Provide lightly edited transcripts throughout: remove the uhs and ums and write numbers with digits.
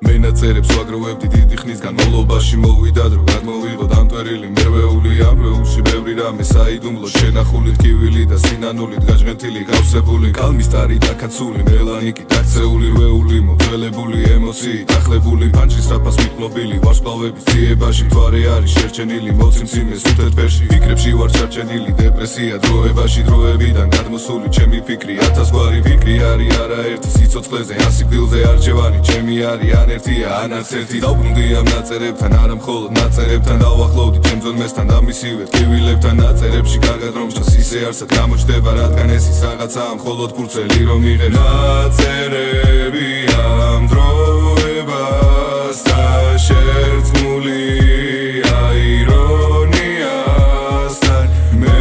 მენაწერებს ვაგროვებდი დიდი ხნის განმავლობაში მოვიდა დრო გადმოვიღო დამტვერილი მერვეული ამრეულში ბევრი რამე საიდუმლო შენახული ტკივილი და სინანულით გაჟღენთილი გავსებული კალმისტარი დაკაცული მელანიკი დაქცეული რვეული მოძველებული ემოციით ახლებული პანჩის რაფას მიტყნობილი ვარსკვლავების ძიებაში მთვარე არის შერჩენილი მოციმციმე სუთეთ ფერში ფიქრებში ვარ ჩარჩენილი დეპრესია დროებაში დროებიდან გადმოსული ჩემი ფიქრი ათასგვარი ფიქრი არის არაერთი სიცოცხლეზე ან სიკვდილზე არჩევანი ჩემი არის ან ერთია ან არც ერთი დავბრუნდი ამ ნაწერებთან არა მხოლოდ ნაწერებთან დავახლოვდი ჩემ ძონმესთან და მისივე ტკივილებთან ნაწერებში კარგად რომ ჩანს ისე არსად გამოჩნდება რადგან ეს ის რაღაცაა მხოლოდ ფურცელი რომ იღებ ნაწერები ამ დროებას და შერწყმული აირონიასთან მე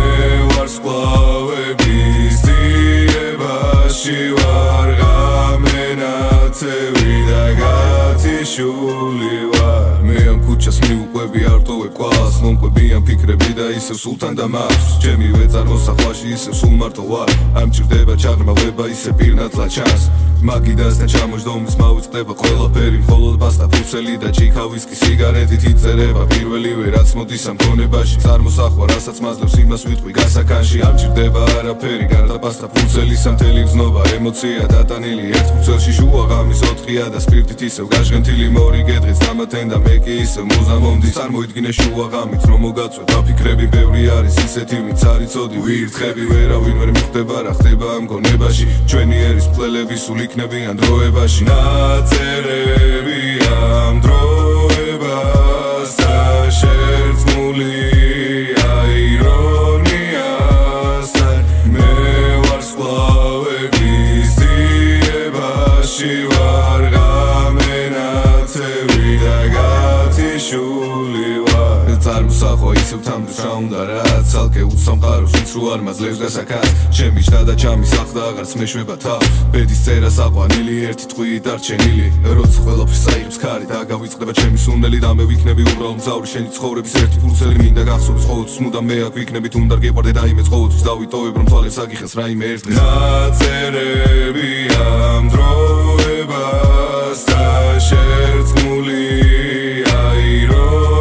ვარ სკვლავების ძიებაში ვარ გამენაცევი და გათიშული ვარ მე ამ ქუჩას მიუყვები არტოვებ კვალს მომყვები ამ ფიქრები და ისევ სულთან და მაქვს ჩემივე წარმოსახვაში ისევ სულ მარტო ვარ არ მჭირდება ჩაღრმავება ისე პირნათლად ჩანს მაგიდასთან ჩამოჯდომის მავიწყდება ყველაფერი მხოლოდ პასტა ფურცელი და ჭიქა ვისკი სიგარეტით იწერება პირველივე რაც მოდის ამ გონებაში წარმოსახვა რასაც მაძლევს იმას ვიტყვი გასაქანში არ მჭირდება არაფერი გარდა პასტა ფურცელის ამ მთელი გზნობა ემოცია დატანილი ერთ ფურცელში შუა ღამის ოთხია და სპირტით ისევ გაჟღენთილი მორიგე დღეს დამათენ და მე კი ისევ მუზა მომდის წარმოიდგინე შუა ღამით რომ მოგაწვევ დაფიქრები ბევრი არის ისეთი ვინც არ იცოდი ვირთხები ვერავინ ვერ მიხვდება რა ხდება ამ გონებაში ჩვენი ერის მკვლელები სულ იქნებიან დროებაში ნაწერები ამ დროებას და შერწყმული აირონიასთან მე ვარ სკვლავების ძიებაში ვარ გამენაცევი და გათიშული ვარ წარმოსახვა ისევ თამდრ რა უნდა რაც ცალკე უსამყაროს ვინც რო არ მაძლევს გასაქანს ჩემი შდა და ჩამის ახლა აღარც მეშვება თავს ბედის წერა საყვანილი ერთი ტყვიით დარჩენილი როცა ყველაფერს აიღებს ქარი და გავიწყდება ჩემი სუნელი და მე ვიქნები უბრალოდ მგზავრი შენი ცხოვრების ერთი ფურცელი მინდა გახსოვდეს ყოველთვის მუდამ მე აქ ვიქნები თუ უნდა გიყვარდე და იმეც ყოველთვის დავიტოვებ რომ თვალებს აგიხეს რაიმე ერთ დღეს ნაწერები ამ დროებას და შერწყმული აირონიასთან